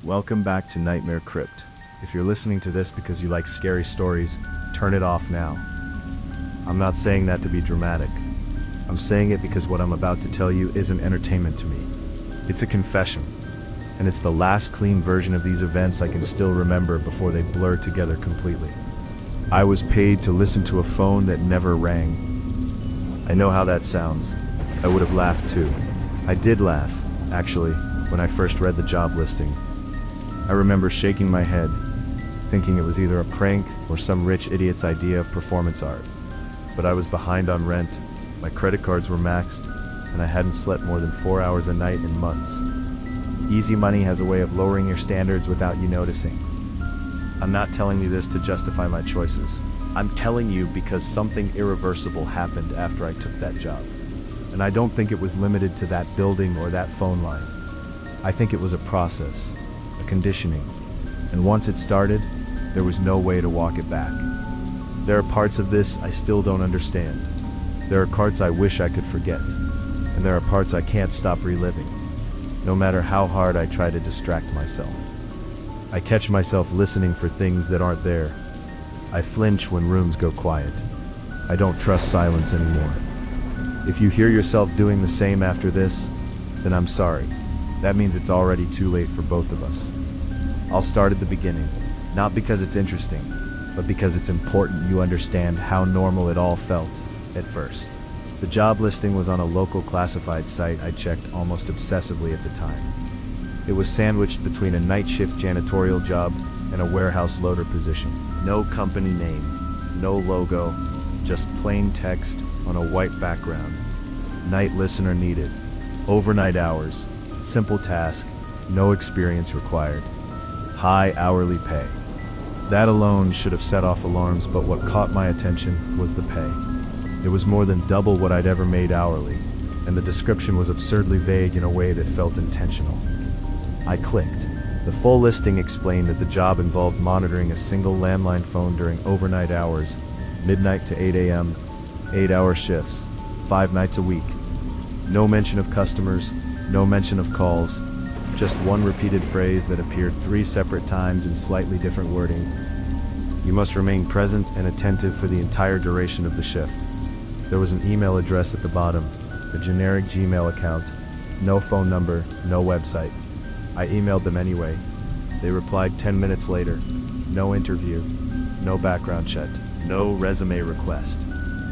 Welcome back to Nightmare Crypt. If you're listening to this because you like scary stories, turn it off now. I'm not saying that to be dramatic. I'm saying it because what I'm about to tell you isn't entertainment to me. It's a confession, and it's the last clean version of these events I can still remember before they blur together completely. I was paid to listen to a phone that never rang. I know how that sounds. I would have laughed too. I did laugh, actually, when I first read the job listing. I remember shaking my head, thinking it was either a prank or some rich idiot's idea of performance art. But I was behind on rent, my credit cards were maxed, and I hadn't slept more than 4 hours a night in months. Easy money has a way of lowering your standards without you noticing. I'm not telling you this to justify my choices. I'm telling you because something irreversible happened after I took that job. And I don't think it was limited to that building or that phone line. I think it was a process, a conditioning. And once it started, there was no way to walk it back. There are parts of this I still don't understand. There are parts I wish I could forget. And there are parts I can't stop reliving, no matter how hard I try to distract myself. I catch myself listening for things that aren't there. I flinch when rooms go quiet. I don't trust silence anymore. If you hear yourself doing the same after this, then I'm sorry. That means it's already too late for both of us. I'll start at the beginning, not because it's interesting, but because it's important you understand how normal it all felt at first. The job listing was on a local classified site I checked almost obsessively at the time. It was sandwiched between a night shift janitorial job and a warehouse loader position. No company name, no logo, just plain text on a white background. Night listener needed. Overnight hours. Simple task. No experience required. High hourly pay. That alone should have set off alarms, but what caught my attention was the pay. It was more than double what I'd ever made hourly, and the description was absurdly vague in a way that felt intentional. I clicked. The full listing explained that the job involved monitoring a single landline phone during overnight hours, midnight to 8 a.m., 8-hour shifts, 5 nights a week. No mention of customers, no mention of calls, just one repeated phrase that appeared 3 separate times in slightly different wording. You must remain present and attentive for the entire duration of the shift. There was an email address at the bottom, a generic Gmail account, no phone number, no website. I emailed them anyway. They replied 10 minutes later. No interview, no background check, no resume request.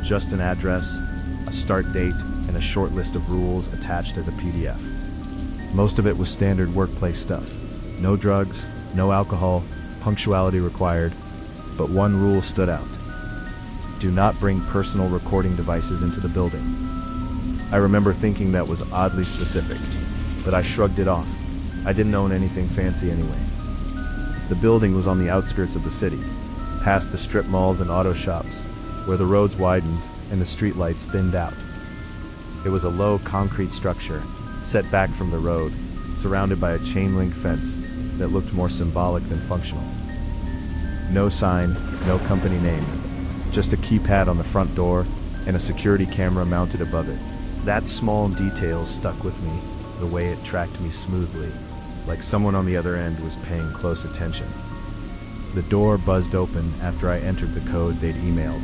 Just an address, a start date, and a short list of rules attached as a PDF. Most of it was standard workplace stuff. No drugs, no alcohol, punctuality required, but one rule stood out. Do not bring personal recording devices into the building. I remember thinking that was oddly specific, but I shrugged it off. I didn't own anything fancy anyway. The building was on the outskirts of the city, past the strip malls and auto shops, where the roads widened and the streetlights thinned out. It was a low concrete structure, set back from the road, surrounded by a chain-link fence that looked more symbolic than functional. No sign, no company name, just a keypad on the front door and a security camera mounted above it. That small detail stuck with me, the way it tracked me smoothly, like someone on the other end was paying close attention. The door buzzed open after I entered the code they'd emailed.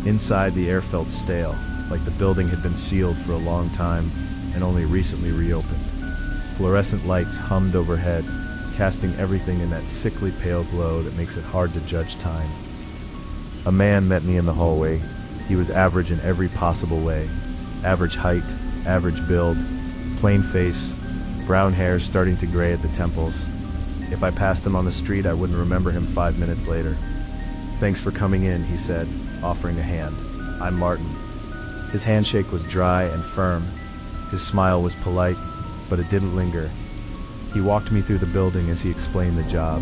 Inside, the air felt stale, like the building had been sealed for a long time and only recently reopened. Fluorescent lights hummed overhead, casting everything in that sickly pale glow that makes it hard to judge time. A man met me in the hallway. He was average in every possible way. Average height, average build, plain face, brown hair starting to gray at the temples. If I passed him on the street, I wouldn't remember him 5 minutes later. "Thanks for coming in," he said, offering a hand. "I'm Martin." His handshake was dry and firm. His smile was polite, but it didn't linger. He walked me through the building as he explained the job.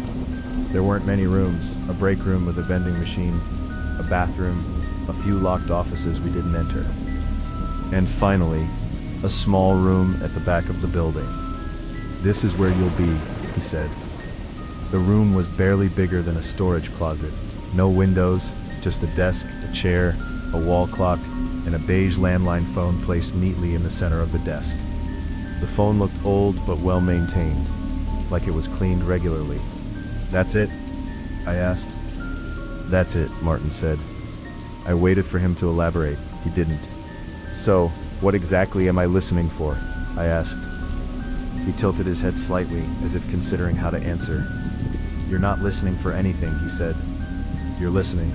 There weren't many rooms, a break room with a vending machine, a bathroom, a few locked offices we didn't enter. And finally, a small room at the back of the building. "This is where you'll be," he said. The room was barely bigger than a storage closet. No windows, just a desk, a chair, a wall clock, and a beige landline phone placed neatly in the center of the desk. The phone looked old but well maintained. like it was cleaned regularly. "That's it?" I asked. "That's it," Martin said. I waited for him to elaborate. He didn't. "So, what exactly am I listening for?" I asked. He tilted his head slightly, as if considering how to answer. "You're not listening for anything," he said. "You're listening."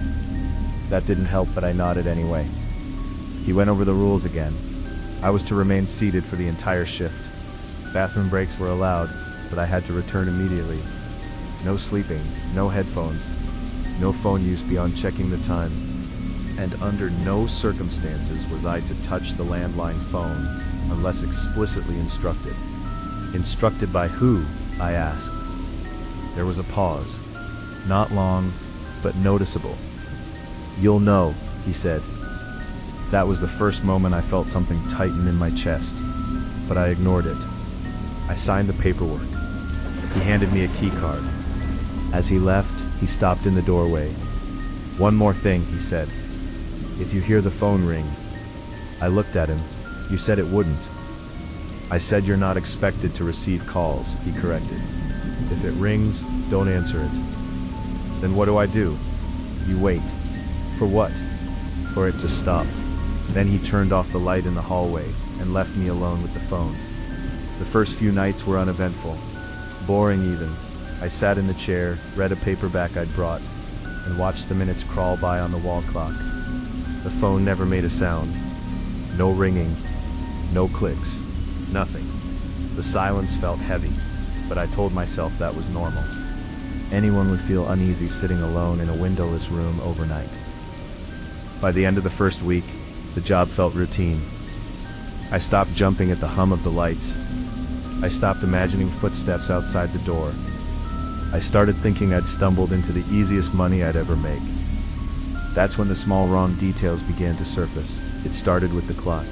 That didn't help, but I nodded anyway. He went over the rules again. I was to remain seated for the entire shift. Bathroom breaks were allowed, but I had to return immediately. No sleeping, no headphones, no phone use beyond checking the time. And under no circumstances was I to touch the landline phone, unless explicitly instructed. Instructed by who? I asked. There was a pause. Not long, but noticeable. "You'll know," he said. That was the first moment I felt something tighten in my chest, but I ignored it. I signed the paperwork. He handed me a key card. As he left, he stopped in the doorway. "One more thing," he said. "If you hear the phone ring..." I looked at him. "You said it wouldn't." "I said you're not expected to receive calls," he corrected. "If it rings, don't answer it." "Then what do I do?" "You wait." "For what?" "For it to stop." Then he turned off the light in the hallway and left me alone with the phone. The first few nights were uneventful. Boring even. I sat in the chair, read a paperback I'd brought, and watched the minutes crawl by on the wall clock. The phone never made a sound. No ringing. No clicks. Nothing. The silence felt heavy, but I told myself that was normal. Anyone would feel uneasy sitting alone in a windowless room overnight. By the end of the first week, the job felt routine. I stopped jumping at the hum of the lights. I stopped imagining footsteps outside the door. I started thinking I'd stumbled into the easiest money I'd ever make. That's when the small wrong details began to surface. It started with the clock.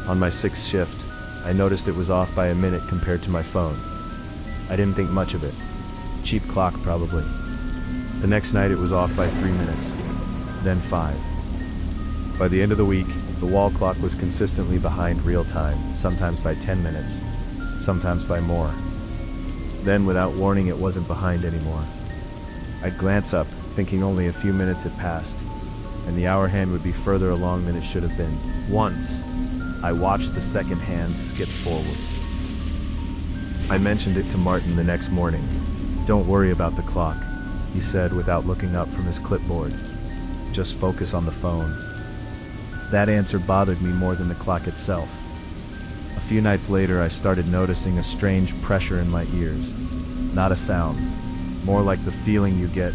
On my sixth shift, I noticed it was off by a minute compared to my phone. I didn't think much of it. Cheap clock, probably. The next night it was off by 3 minutes, then 5. By the end of the week, the wall clock was consistently behind real time, sometimes by 10 minutes, sometimes by more. Then, without warning, it wasn't behind anymore. I'd glance up, thinking only a few minutes had passed, and the hour hand would be further along than it should have been. Once, I watched the second hand skip forward. I mentioned it to Martin the next morning. "Don't worry about the clock," he said without looking up from his clipboard. "Just focus on the phone." That answer bothered me more than the clock itself. A few nights later, I started noticing a strange pressure in my ears. Not a sound, more like the feeling you get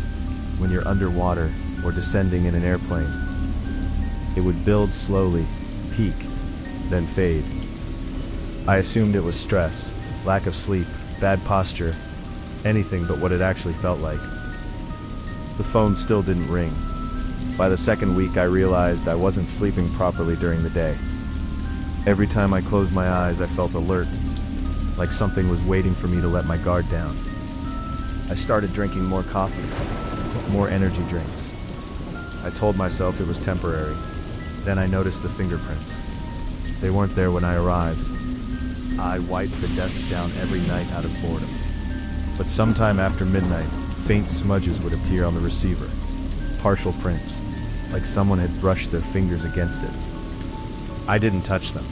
when you're underwater or descending in an airplane. It would build slowly, peak, then fade. I assumed it was stress, lack of sleep, bad posture, anything but what it actually felt like. The phone still didn't ring. By the second week, I realized I wasn't sleeping properly during the day. Every time I closed my eyes, I felt alert, like something was waiting for me to let my guard down. I started drinking more coffee, more energy drinks. I told myself it was temporary. Then I noticed the fingerprints. They weren't there when I arrived. I wiped the desk down every night out of boredom. But sometime after midnight, faint smudges would appear on the receiver. Partial prints, like someone had brushed their fingers against it. I didn't touch them.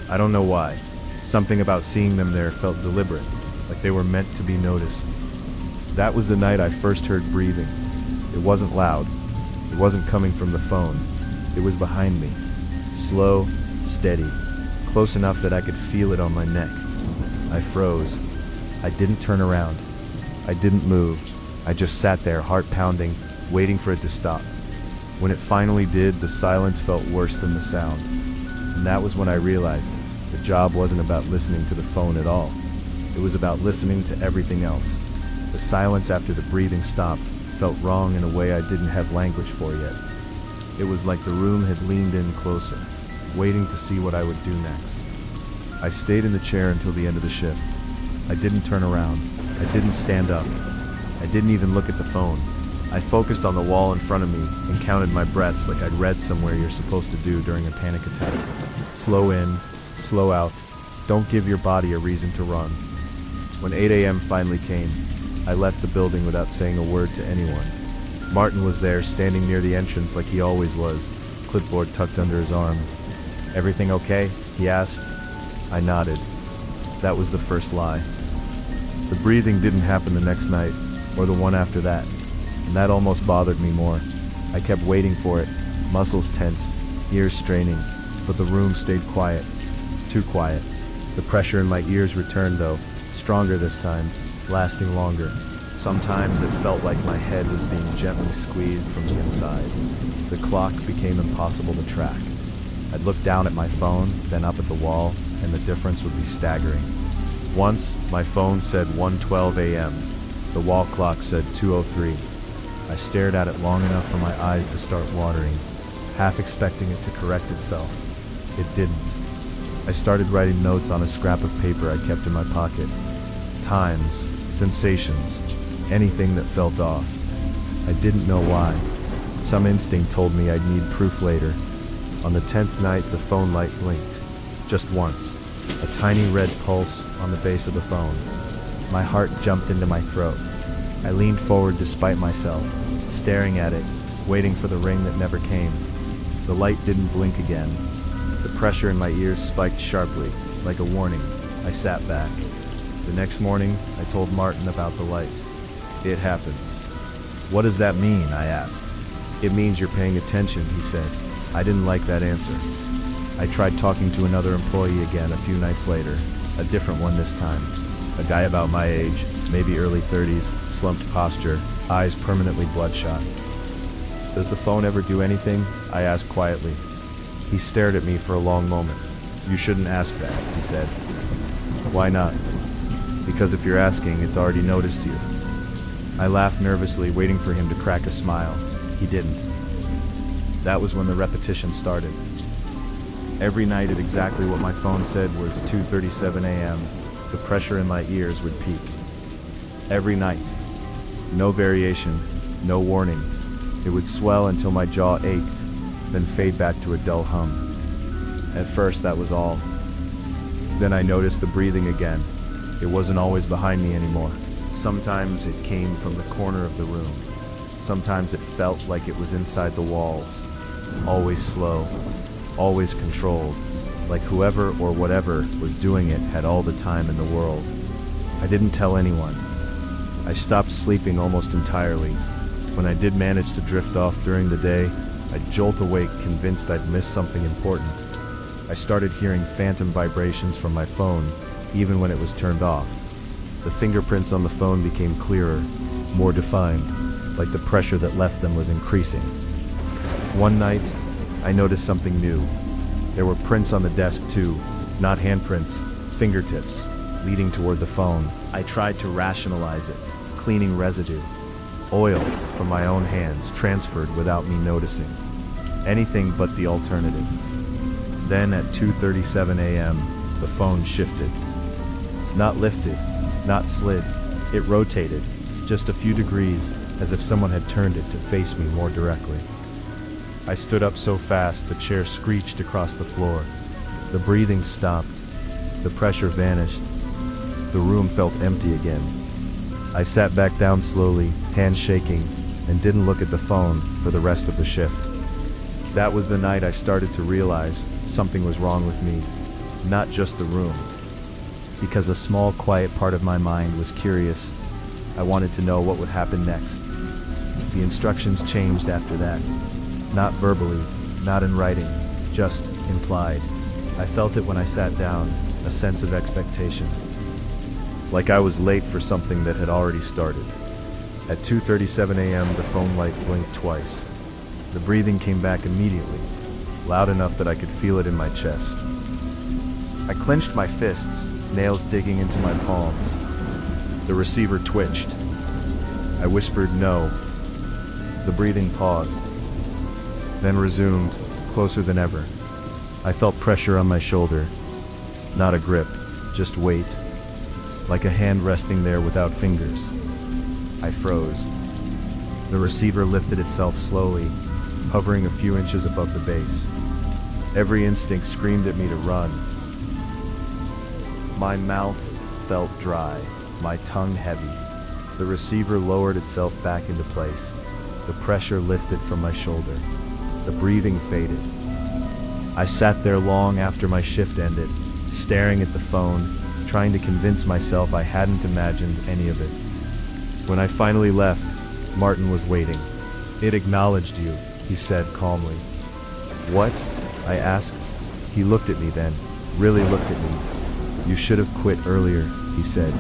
I don't know why. Something about seeing them there felt deliberate, like they were meant to be noticed. That was the night I first heard breathing. It wasn't loud. It wasn't coming from the phone. It was behind me. Slow, steady, close enough that I could feel it on my neck. I froze. I didn't turn around. I didn't move. I just sat there, heart pounding, waiting for it to stop. When it finally did, the silence felt worse than the sound. And that was when I realized the job wasn't about listening to the phone at all. It was about listening to everything else. The silence after the breathing stopped felt wrong in a way I didn't have language for yet. It was like the room had leaned in closer, waiting to see what I would do next. I stayed in the chair until the end of the shift. I didn't turn around. I didn't stand up. I didn't even look at the phone. I focused on the wall in front of me and counted my breaths like I'd read somewhere you're supposed to do during a panic attack. Slow in, slow out. Don't give your body a reason to run. When 8 a.m. finally came, I left the building without saying a word to anyone. Martin was there, standing near the entrance like he always was, clipboard tucked under his arm. "Everything okay?" he asked. I nodded. That was the first lie. The breathing didn't happen the next night, or the one after that, and that almost bothered me more. I kept waiting for it, muscles tensed, ears straining, but the room stayed quiet. Too quiet. The pressure in my ears returned though, stronger this time, lasting longer. Sometimes it felt like my head was being gently squeezed from the inside. The clock became impossible to track. I'd look down at my phone, then up at the wall, and the difference would be staggering. Once, my phone said 1:12 a.m. The wall clock said 2:03. I stared at it long enough for my eyes to start watering, half expecting it to correct itself. It didn't. I started writing notes on a scrap of paper I kept in my pocket. Times, sensations, anything that felt off. I didn't know why. Some instinct told me I'd need proof later. On the 10th night, the phone light blinked. Just once. A tiny red pulse on the base of the phone. My heart jumped into my throat. I leaned forward despite myself, staring at it, waiting for the ring that never came. The light didn't blink again. The pressure in my ears spiked sharply, like a warning. I sat back. The next morning, I told Martin about the light. "It happens." "What does that mean?" I asked. "It means you're paying attention," he said. I didn't like that answer. I tried talking to another employee again a few nights later, a different one this time. A guy about my age, maybe early 30s, slumped posture, eyes permanently bloodshot. "Does the phone ever do anything?" I asked quietly. He stared at me for a long moment. "You shouldn't ask that," he said. "Why not?" "Because if you're asking, it's already noticed you." I laughed nervously, waiting for him to crack a smile. He didn't. That was when the repetition started. Every night at exactly what my phone said was 2:37 a.m., the pressure in my ears would peak. Every night. No variation, no warning. It would swell until my jaw ached, then fade back to a dull hum. At first, that was all. Then I noticed the breathing again. It wasn't always behind me anymore. Sometimes it came from the corner of the room. Sometimes it felt like it was inside the walls. Always slow, always controlled, like whoever or whatever was doing it had all the time in the world. I didn't tell anyone. I stopped sleeping almost entirely. When I did manage to drift off during the day, I'd jolt awake convinced I'd missed something important. I started hearing phantom vibrations from my phone, even when it was turned off. The fingerprints on the phone became clearer, more defined, like the pressure that left them was increasing. One night, I noticed something new. There were prints on the desk too, not handprints, fingertips, leading toward the phone. I tried to rationalize it, cleaning residue. Oil from my own hands transferred without me noticing. Anything but the alternative. Then at 2:37 a.m., the phone shifted. Not lifted, not slid. It rotated, just a few degrees, as if someone had turned it to face me more directly. I stood up so fast the chair screeched across the floor. The breathing stopped. The pressure vanished. The room felt empty again. I sat back down slowly, hands shaking, and didn't look at the phone for the rest of the shift. That was the night I started to realize something was wrong with me, not just the room. Because a small, quiet part of my mind was curious. I wanted to know what would happen next. The instructions changed after that. Not verbally, not in writing, just implied. I felt it when I sat down, a sense of expectation. Like I was late for something that had already started. At 2:37 a.m., the phone light blinked twice. The breathing came back immediately, loud enough that I could feel it in my chest. I clenched my fists, nails digging into my palms. The receiver twitched. I whispered no. The breathing paused, then resumed, closer than ever. I felt pressure on my shoulder. Not a grip, just weight, like a hand resting there without fingers. I froze. The receiver lifted itself slowly, hovering a few inches above the base. Every instinct screamed at me to run. My mouth felt dry. my tongue heavy. The receiver lowered itself back into place. The pressure lifted from my shoulder. The breathing faded. I sat there long after my shift ended, staring at the phone, trying to convince myself I hadn't imagined any of it. When I finally left, Martin was waiting. "It acknowledged you," he said calmly. "What?" I asked. He looked at me then, really looked at me. "You should have quit earlier," he said.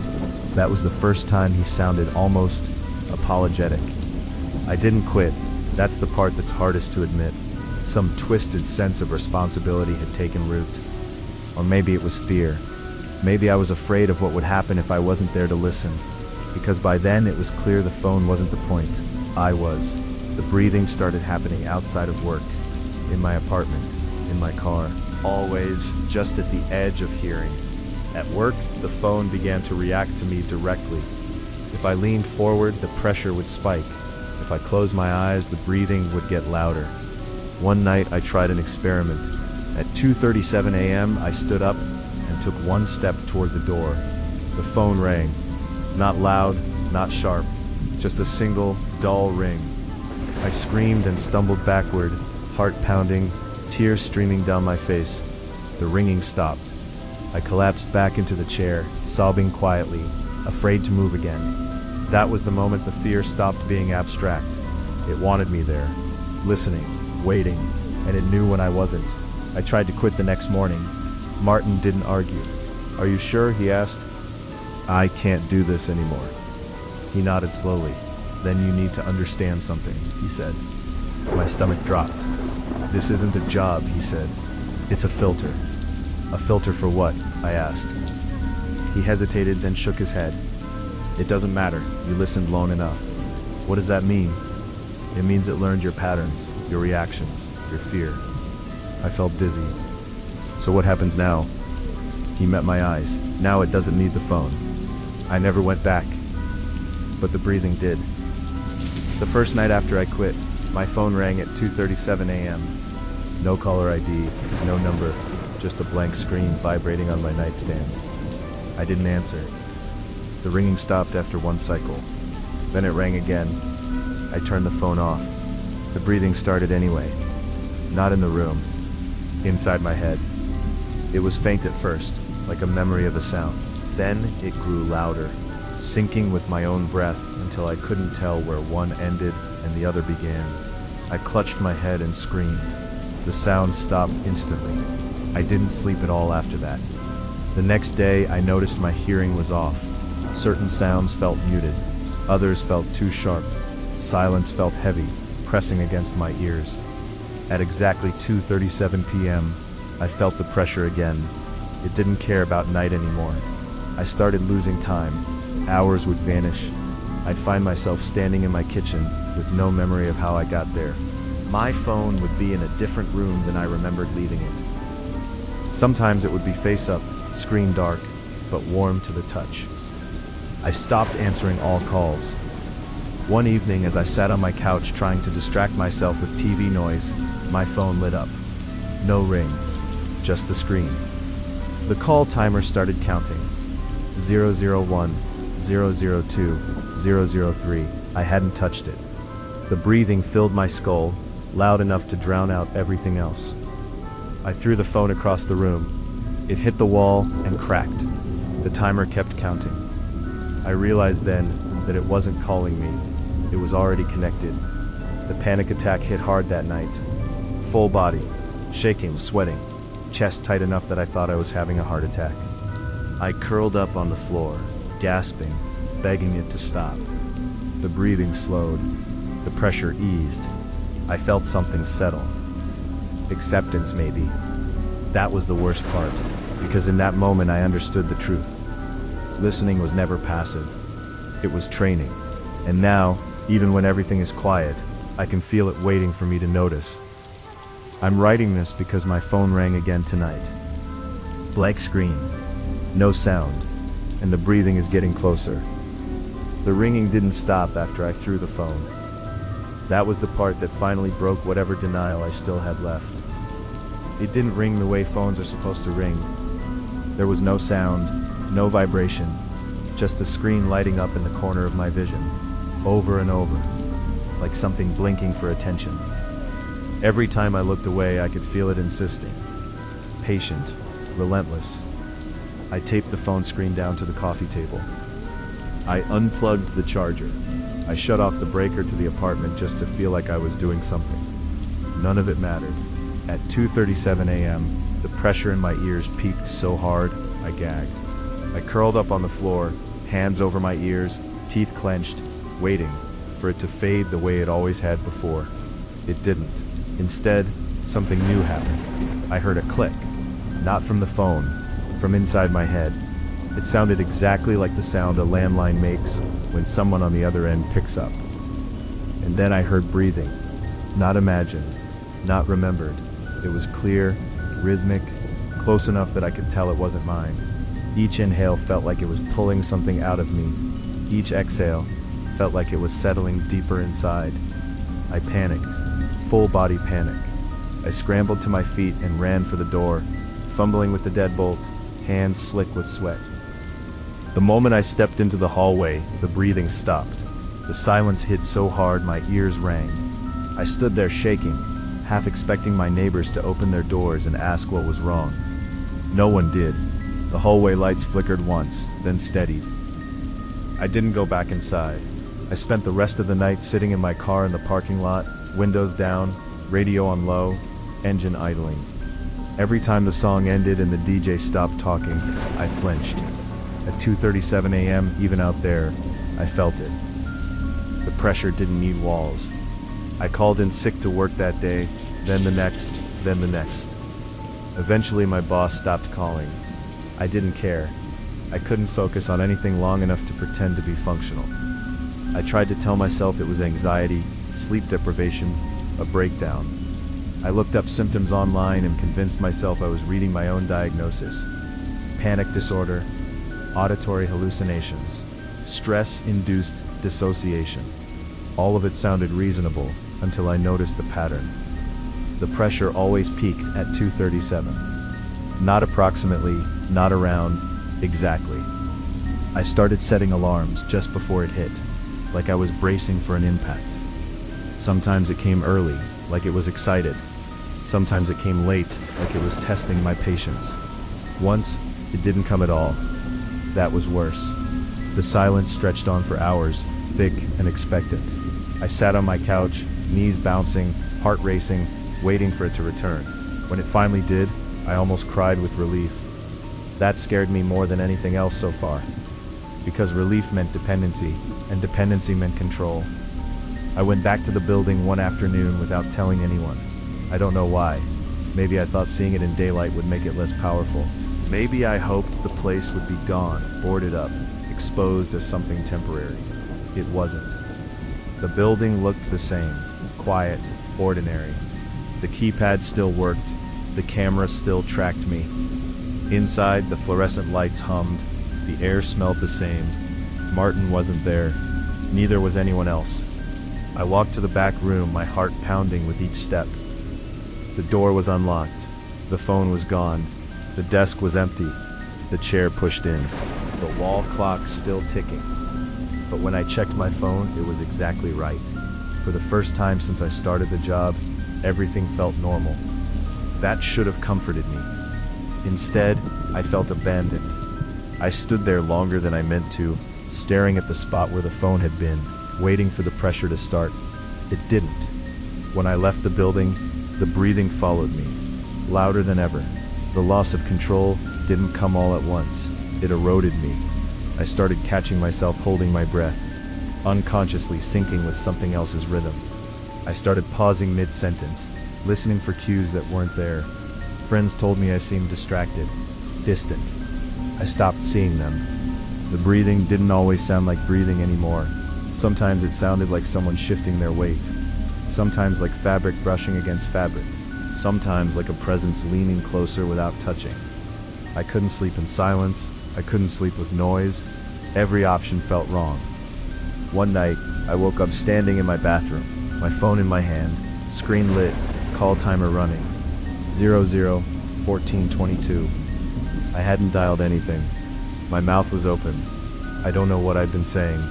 That was the first time he sounded almost apologetic. I didn't quit. That's the part that's hardest to admit. Some twisted sense of responsibility had taken root. Or maybe it was fear. Maybe I was afraid of what would happen if I wasn't there to listen. Because by then it was clear the phone wasn't the point. I was. The breathing started happening outside of work, in my apartment, in my car, always just at the edge of hearing. At work, the phone began to react to me directly. If I leaned forward, the pressure would spike. If I closed my eyes, the breathing would get louder. One night, I tried an experiment. At 2:37 a.m., I stood up and took one step toward the door. The phone rang. Not loud, not sharp, just a single, dull ring. I screamed and stumbled backward, heart pounding, tears streaming down my face. The ringing stopped. I collapsed back into the chair, sobbing quietly, afraid to move again. That was the moment the fear stopped being abstract. It wanted me there, listening, waiting, and it knew when I wasn't. I tried to quit the next morning. Martin didn't argue. "Are you sure?" he asked. "I can't do this anymore." He nodded slowly. "Then you need to understand something," he said. My stomach dropped. "This isn't a job," he said. "It's a filter." "A filter for what?" I asked. He hesitated, then shook his head. "It doesn't matter. You listened long enough." "What does that mean?" "It means it learned your patterns, your reactions, your fear." I felt dizzy. "So what happens now?" He met my eyes. "Now it doesn't need the phone." I never went back. But the breathing did. The first night after I quit, my phone rang at 2:37 a.m. No caller ID, no number, just a blank screen vibrating on my nightstand. I didn't answer. The ringing stopped after one cycle. Then it rang again. I turned the phone off. The breathing started anyway. Not in the room. Inside my head. It was faint at first, like a memory of a sound. Then it grew louder, sinking with my own breath until I couldn't tell where one ended and the other began. I clutched my head and screamed. The sound stopped instantly. I didn't sleep at all after that. The next day, I noticed my hearing was off. Certain sounds felt muted. Others felt too sharp. Silence felt heavy, pressing against my ears. At exactly 2:37 p.m., I felt the pressure again. It didn't care about night anymore. I started losing time. Hours would vanish. I'd find myself standing in my kitchen with no memory of how I got there. My phone would be in a different room than I remembered leaving it. Sometimes it would be face up, screen dark, but warm to the touch. I stopped answering all calls. One evening, as I sat on my couch trying to distract myself with TV noise, my phone lit up. No ring, just the screen. The call timer started counting. 001, 002, 003. I hadn't touched it. The breathing filled my skull, loud enough to drown out everything else. I threw the phone across the room. It hit the wall and cracked. The timer kept counting. I realized then that it wasn't calling me. It was already connected. The panic attack hit hard that night. Full body, shaking, sweating, chest tight enough that I thought I was having a heart attack. I curled up on the floor, gasping, begging it to stop. The breathing slowed. The pressure eased. I felt something settle. Acceptance, maybe. That was the worst part, because in that moment I understood the truth. Listening was never passive. It was training. And now, even when everything is quiet, I can feel it waiting for me to notice. I'm writing this because my phone rang again tonight. Blank screen, no sound, and the breathing is getting closer. The ringing didn't stop after I threw the phone. That was the part that finally broke whatever denial I still had left. It didn't ring the way phones are supposed to ring. There was no sound, no vibration, just the screen lighting up in the corner of my vision, over and over, like something blinking for attention. Every time I looked away, I could feel it insisting. Patient, relentless. I taped the phone screen down to the coffee table. I unplugged the charger. I shut off the breaker to the apartment just to feel like I was doing something. None of it mattered. At 2:37 a.m., the pressure in my ears peaked so hard, I gagged. I curled up on the floor, hands over my ears, teeth clenched, waiting for it to fade the way it always had before. It didn't. Instead, something new happened. I heard a click, not from the phone, from inside my head. It sounded exactly like the sound a landline makes when someone on the other end picks up. And then I heard breathing, not imagined, not remembered. It was clear, rhythmic, close enough that I could tell it wasn't mine. Each inhale felt like it was pulling something out of me. Each exhale felt like it was settling deeper inside. I panicked, full body panic. I scrambled to my feet and ran for the door, fumbling with the deadbolt, hands slick with sweat. The moment I stepped into the hallway, the breathing stopped. The silence hit so hard my ears rang. I stood there shaking, half expecting my neighbors to open their doors and ask what was wrong. No one did. The hallway lights flickered once, then steadied. I didn't go back inside. I spent the rest of the night sitting in my car in the parking lot, windows down, radio on low, engine idling. Every time the song ended and the DJ stopped talking, I flinched. At 2:37 a.m., even out there, I felt it. The pressure didn't need walls. I called in sick to work that day, then the next, then the next. Eventually my boss stopped calling. I didn't care. I couldn't focus on anything long enough to pretend to be functional. I tried to tell myself it was anxiety, sleep deprivation, a breakdown. I looked up symptoms online and convinced myself I was reading my own diagnosis. Panic disorder, auditory hallucinations, stress-induced dissociation. All of it sounded reasonable until I noticed the pattern. The pressure always peaked at 2:37. Not approximately, not around, exactly. I started setting alarms just before it hit, like I was bracing for an impact. Sometimes it came early, like it was excited. Sometimes it came late, like it was testing my patience. Once, it didn't come at all. That was worse. The silence stretched on for hours, thick and expectant. I sat on my couch, knees bouncing, heart racing, waiting for it to return. When it finally did, I almost cried with relief. That scared me more than anything else so far, because relief meant dependency, and dependency meant control. I went back to the building one afternoon without telling anyone. I don't know why. Maybe I thought seeing it in daylight would make it less powerful. Maybe I hoped the place would be gone, boarded up, exposed as something temporary. It wasn't. The building looked the same, quiet, ordinary. The keypad still worked, the camera still tracked me. Inside, the fluorescent lights hummed, the air smelled the same. Martin wasn't there, neither was anyone else. I walked to the back room, my heart pounding with each step. The door was unlocked, the phone was gone, the desk was empty, the chair pushed in, the wall clock still ticking. But when I checked my phone, it was exactly right. For the first time since I started the job, everything felt normal. That should have comforted me. Instead, I felt abandoned. I stood there longer than I meant to, staring at the spot where the phone had been, waiting for the pressure to start. It didn't. When I left the building, the breathing followed me, louder than ever. The loss of control didn't come all at once. It eroded me. I started catching myself holding my breath, unconsciously syncing with something else's rhythm. I started pausing mid-sentence, listening for cues that weren't there. Friends told me I seemed distracted, distant. I stopped seeing them. The breathing didn't always sound like breathing anymore. Sometimes it sounded like someone shifting their weight. Sometimes like fabric brushing against fabric. Sometimes like a presence leaning closer without touching. I couldn't sleep in silence. I couldn't sleep with noise. Every option felt wrong. One night, I woke up standing in my bathroom, my phone in my hand, screen lit, call timer running. 001422. I hadn't dialed anything. My mouth was open. I don't know what I'd been saying.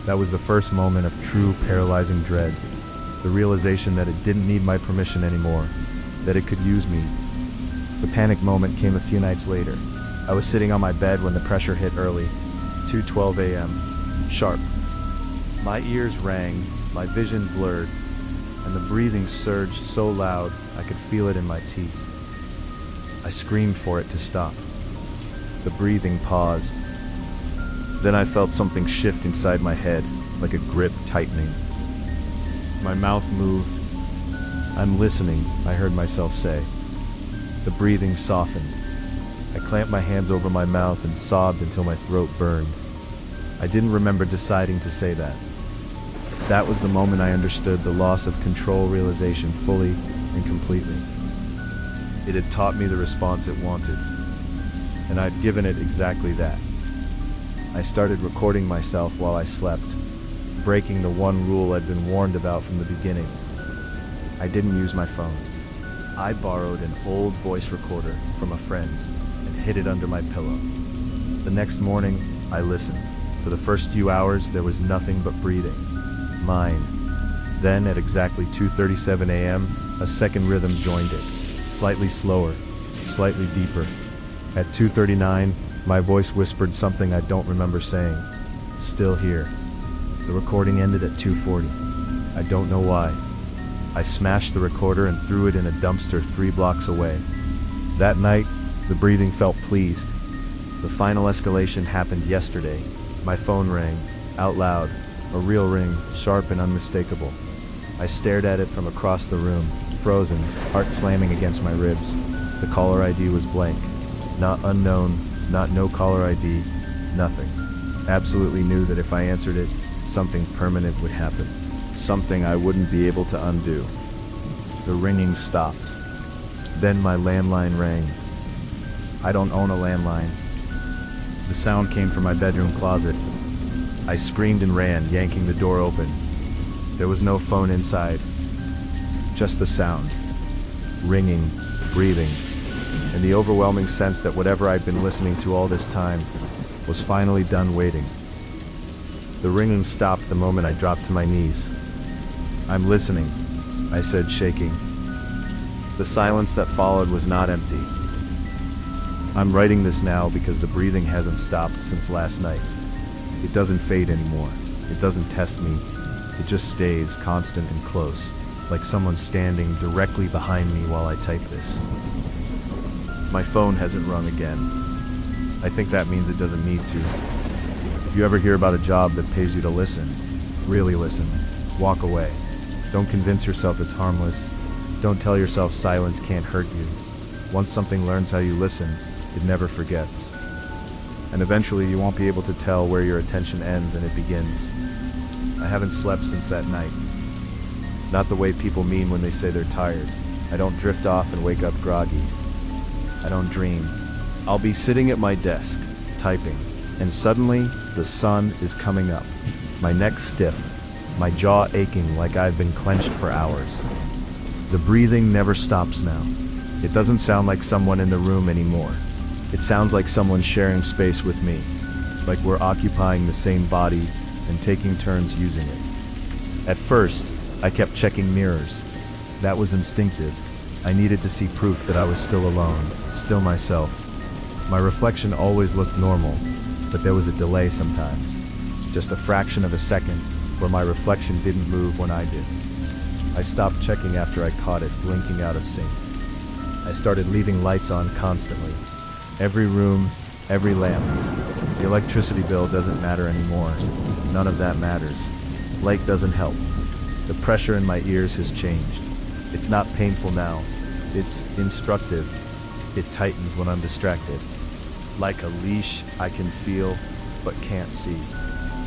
That was the first moment of true paralyzing dread. The realization that it didn't need my permission anymore, that it could use me. The panic moment came a few nights later. I was sitting on my bed when the pressure hit early, 2:12 a.m., sharp. My ears rang, my vision blurred, and the breathing surged so loud I could feel it in my teeth. I screamed for it to stop. The breathing paused. Then I felt something shift inside my head, like a grip tightening. My mouth moved. "I'm listening," I heard myself say. The breathing softened. I clamped my hands over my mouth and sobbed until my throat burned. I didn't remember deciding to say that. That was the moment I understood the loss of control realization fully and completely. It had taught me the response it wanted, and I'd given it exactly that. I started recording myself while I slept, breaking the one rule I'd been warned about from the beginning. I didn't use my phone. I borrowed an old voice recorder from a friend and hid it under my pillow. The next morning, I listened. For the first few hours, there was nothing but breathing. Mine. Then, at exactly 2:37 a.m., a second rhythm joined it, slightly slower, slightly deeper. At 2:39, my voice whispered something I don't remember saying. "Still here." The recording ended at 2:40. I don't know why. I smashed the recorder and threw it in a dumpster 3 blocks away. That night, the breathing felt pleased. The final escalation happened yesterday. My phone rang, out loud, a real ring, sharp and unmistakable. I stared at it from across the room, frozen, heart slamming against my ribs. The caller ID was blank. Not unknown, not no caller ID, nothing. Absolutely knew that if I answered it, something permanent would happen. Something I wouldn't be able to undo. The ringing stopped. Then my landline rang. I don't own a landline. The sound came from my bedroom closet. I screamed and ran, yanking the door open. There was no phone inside. Just the sound. Ringing, breathing, and the overwhelming sense that whatever I'd been listening to all this time was finally done waiting. The ringing stopped the moment I dropped to my knees. "I'm listening," I said, shaking. The silence that followed was not empty. "I'm writing this now because the breathing hasn't stopped since last night. It doesn't fade anymore. It doesn't test me. It just stays constant and close, like someone standing directly behind me while I type this." My phone hasn't rung again. I think that means it doesn't need to. If you ever hear about a job that pays you to listen, really listen. Walk away. Don't convince yourself it's harmless. Don't tell yourself silence can't hurt you. Once something learns how you listen, it never forgets. And eventually you won't be able to tell where your attention ends and it begins. I haven't slept since that night. Not the way people mean when they say they're tired. I don't drift off and wake up groggy. I don't dream. I'll be sitting at my desk, typing, and suddenly the sun is coming up. My neck stiff, my jaw aching like I've been clenched for hours. The breathing never stops now. It doesn't sound like someone in the room anymore. It sounds like someone sharing space with me, like we're occupying the same body and taking turns using it. At first, I kept checking mirrors. That was instinctive. I needed to see proof that I was still alone, still myself. My reflection always looked normal, but there was a delay sometimes. Just a fraction of a second where my reflection didn't move when I did. I stopped checking after I caught it blinking out of sync. I started leaving lights on constantly. Every room, every lamp. The electricity bill doesn't matter anymore. None of that matters. Light doesn't help. The pressure in my ears has changed. It's not painful now. It's instructive. It tightens when I'm distracted. Like a leash I can feel, but can't see.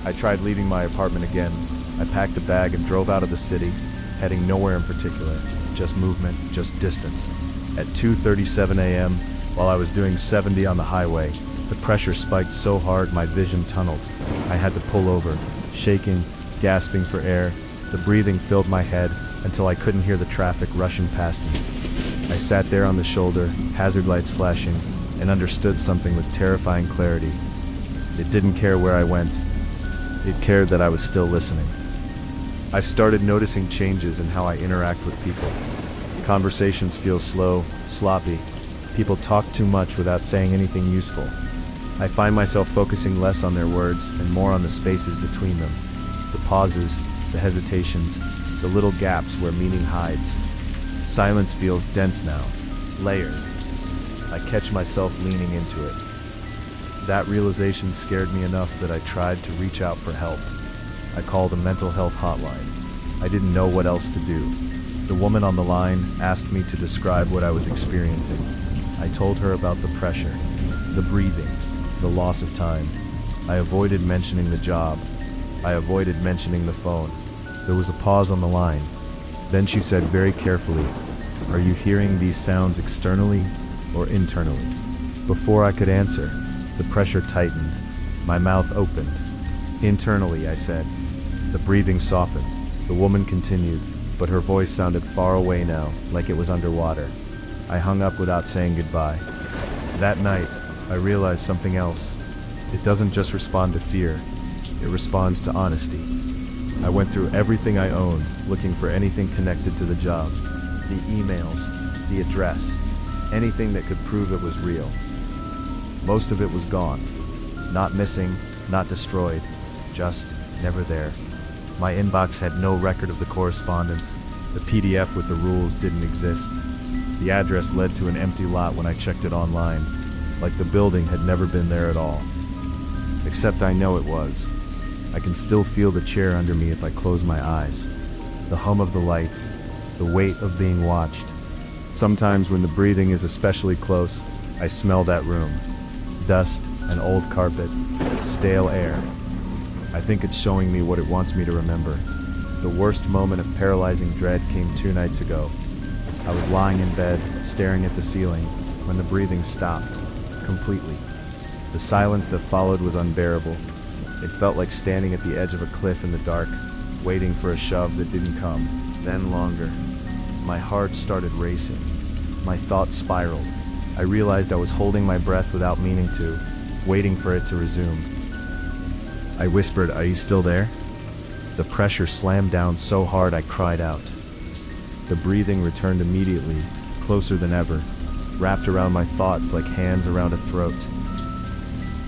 I tried leaving my apartment again. I packed a bag and drove out of the city, heading nowhere in particular. Just movement, just distance. At 2:37 a.m., while I was doing 70 on the highway, the pressure spiked so hard my vision tunneled. I had to pull over, shaking, gasping for air. The breathing filled my head until I couldn't hear the traffic rushing past me. I sat there on the shoulder, hazard lights flashing, and understood something with terrifying clarity. It didn't care where I went. It cared that I was still listening. I've started noticing changes in how I interact with people. Conversations feel slow, sloppy. People talk too much without saying anything useful. I find myself focusing less on their words and more on the spaces between them. The pauses, the hesitations, the little gaps where meaning hides. Silence feels dense now, layered. I catch myself leaning into it. That realization scared me enough that I tried to reach out for help. I called a mental health hotline. I didn't know what else to do. The woman on the line asked me to describe what I was experiencing. I told her about the pressure, the breathing, the loss of time. I avoided mentioning the job. I avoided mentioning the phone. There was a pause on the line. Then she said very carefully, "Are you hearing these sounds externally or internally?" Before I could answer, the pressure tightened. My mouth opened. "Internally," I said. The breathing softened. The woman continued, but her voice sounded far away now, like it was underwater. I hung up without saying goodbye. That night, I realized something else. It doesn't just respond to fear, it responds to honesty. I went through everything I owned, looking for anything connected to the job. The emails, the address, anything that could prove it was real. Most of it was gone. Not missing, not destroyed, just never there. My inbox had no record of the correspondence. The PDF with the rules didn't exist. The address led to an empty lot when I checked it online, like the building had never been there at all. Except I know it was. I can still feel the chair under me if I close my eyes. The hum of the lights, the weight of being watched. Sometimes when the breathing is especially close, I smell that room. Dust, an old carpet, stale air. I think it's showing me what it wants me to remember. The worst moment of paralyzing dread came 2 nights ago. I was lying in bed, staring at the ceiling, when the breathing stopped, completely. The silence that followed was unbearable. It felt like standing at the edge of a cliff in the dark, waiting for a shove that didn't come, then longer. My heart started racing. My thoughts spiraled. I realized I was holding my breath without meaning to, waiting for it to resume. I whispered, "Are you still there?" The pressure slammed down so hard I cried out. The breathing returned immediately, closer than ever, wrapped around my thoughts like hands around a throat.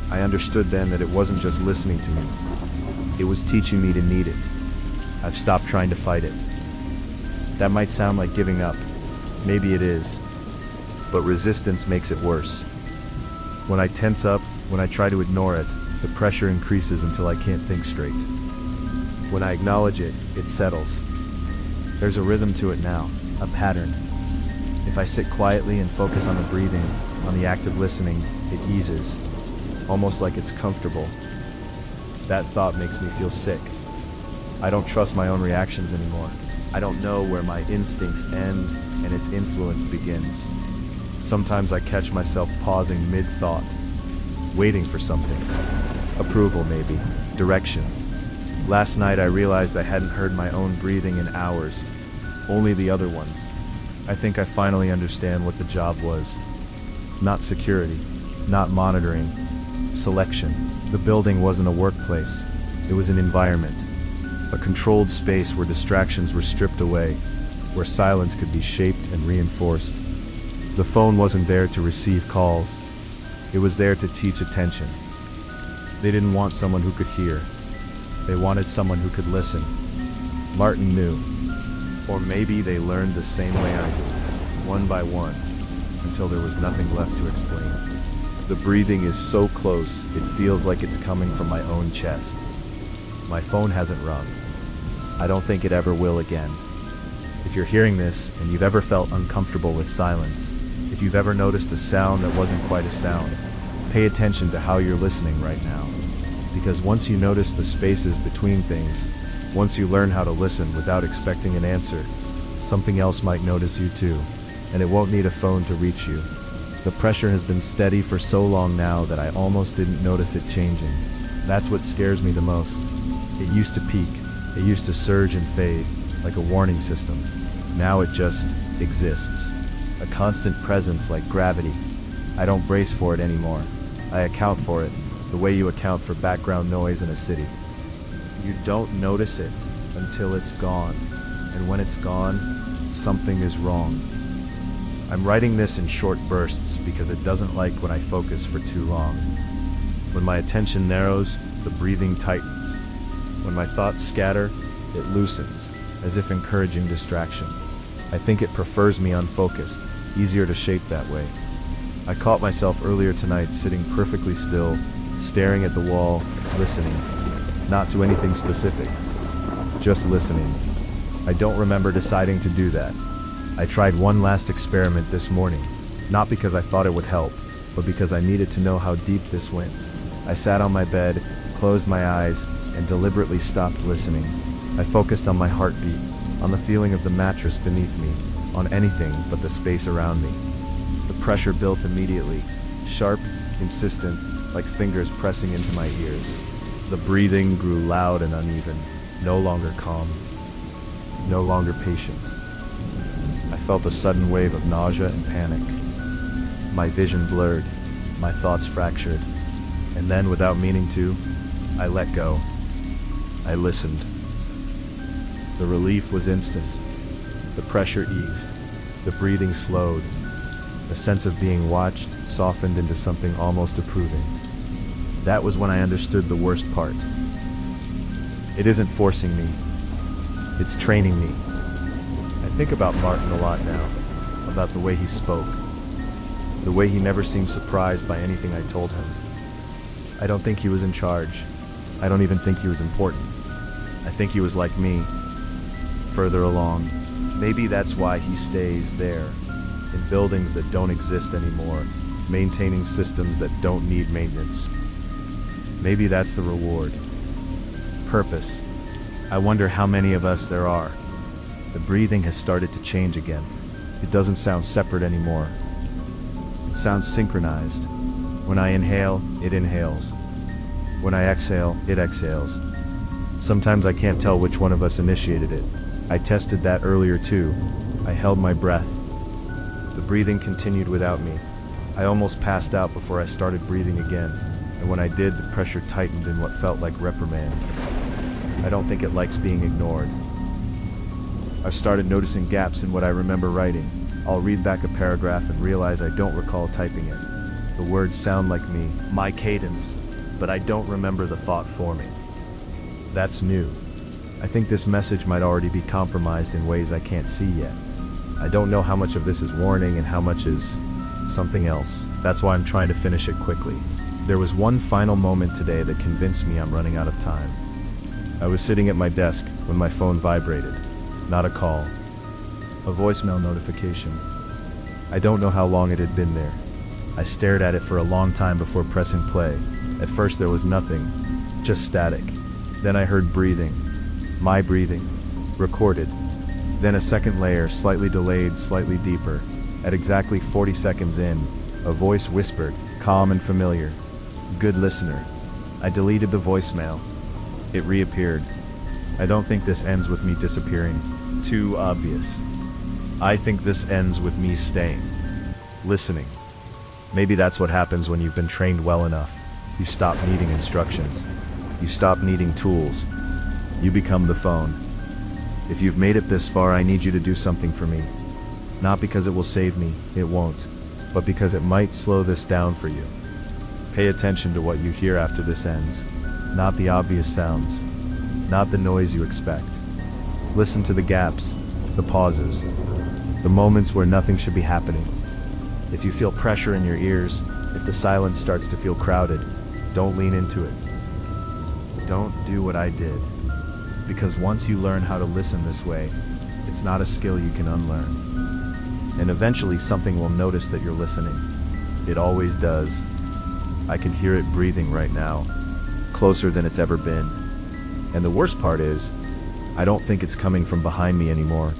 I understood then that it wasn't just listening to me. It was teaching me to need it. I've stopped trying to fight it. That might sound like giving up. Maybe it is. But resistance makes it worse. When I tense up, when I try to ignore it, the pressure increases until I can't think straight. When I acknowledge it, it settles. There's a rhythm to it now, a pattern. If I sit quietly and focus on the breathing, on the act of listening, it eases, almost like it's comfortable. That thought makes me feel sick. I don't trust my own reactions anymore. I don't know where my instincts end and its influence begins. Sometimes I catch myself pausing mid-thought, waiting for something. Approval maybe, direction. Last night I realized I hadn't heard my own breathing in hours, only the other one. I think I finally understand what the job was. Not security, not monitoring, selection. The building wasn't a workplace, it was an environment. A controlled space where distractions were stripped away, where silence could be shaped and reinforced. The phone wasn't there to receive calls, it was there to teach attention. They didn't want someone who could hear. They wanted someone who could listen. Martin knew. Or maybe they learned the same way I did, one by one, until there was nothing left to explain. The breathing is so close, it feels like it's coming from my own chest. My phone hasn't rung. I don't think it ever will again. If you're hearing this, and you've ever felt uncomfortable with silence, if you've ever noticed a sound that wasn't quite a sound, pay attention to how you're listening right now. Because once you notice the spaces between things, once you learn how to listen without expecting an answer, something else might notice you too, and it won't need a phone to reach you. The pressure has been steady for so long now that I almost didn't notice it changing. That's what scares me the most. It used to peak, it used to surge and fade, like a warning system. Now it just exists. A constant presence like gravity. I don't brace for it anymore. I account for it, the way you account for background noise in a city. You don't notice it until it's gone, and when it's gone, something is wrong. I'm writing this in short bursts because it doesn't like when I focus for too long. When my attention narrows, the breathing tightens. When my thoughts scatter, it loosens, as if encouraging distraction. I think it prefers me unfocused, easier to shape that way. I caught myself earlier tonight sitting perfectly still, staring at the wall, listening. Not to anything specific, just listening. I don't remember deciding to do that. I tried one last experiment this morning, not because I thought it would help, but because I needed to know how deep this went. I sat on my bed, closed my eyes, and deliberately stopped listening. I focused on my heartbeat, on the feeling of the mattress beneath me, on anything but the space around me. The pressure built immediately, sharp, insistent, like fingers pressing into my ears. The breathing grew loud and uneven, no longer calm, no longer patient. I felt a sudden wave of nausea and panic. My vision blurred, my thoughts fractured, and then, without meaning to, I let go. I listened. The relief was instant. The pressure eased. The breathing slowed. The sense of being watched softened into something almost approving. That was when I understood the worst part. It isn't forcing me. It's training me. I think about Martin a lot now, about the way he spoke, the way he never seemed surprised by anything I told him. I don't think he was in charge. I don't even think he was important. I think he was like me, further along. Maybe that's why he stays there, in buildings that don't exist anymore, maintaining systems that don't need maintenance. Maybe that's the reward. Purpose. I wonder how many of us there are. The breathing has started to change again. It doesn't sound separate anymore. It sounds synchronized. When I inhale, it inhales. When I exhale, it exhales. Sometimes I can't tell which one of us initiated it. I tested that earlier too. I held my breath. The breathing continued without me. I almost passed out before I started breathing again, and when I did, the pressure tightened in what felt like reprimand. I don't think it likes being ignored. I've started noticing gaps in what I remember writing. I'll read back a paragraph and realize I don't recall typing it. The words sound like me, my cadence, but I don't remember the thought forming. That's new. I think this message might already be compromised in ways I can't see yet. I don't know how much of this is warning and how much is something else. That's why I'm trying to finish it quickly. There was one final moment today that convinced me I'm running out of time. I was sitting at my desk when my phone vibrated. Not a call. A voicemail notification. I don't know how long it had been there. I stared at it for a long time before pressing play. At first there was nothing, just static. Then I heard breathing. My breathing. Recorded. Then a second layer, slightly delayed, slightly deeper. At exactly 40 seconds in, a voice whispered, calm and familiar. Good listener. I deleted the voicemail. It reappeared. I don't think this ends with me disappearing. Too obvious. I think this ends with me staying. Listening. Maybe that's what happens when you've been trained well enough. You stop needing instructions. You stop needing tools. You become the phone. If you've made it this far, I need you to do something for me. Not because it will save me, it won't, but because it might slow this down for you. Pay attention to what you hear after this ends. Not the obvious sounds. Not the noise you expect. Listen to the gaps, the pauses, the moments where nothing should be happening. If you feel pressure in your ears, if the silence starts to feel crowded, don't lean into it. Don't do what I did. Because once you learn how to listen this way, it's not a skill you can unlearn. And eventually something will notice that you're listening. It always does. I can hear it breathing right now, closer than it's ever been. And the worst part is, I don't think it's coming from behind me anymore.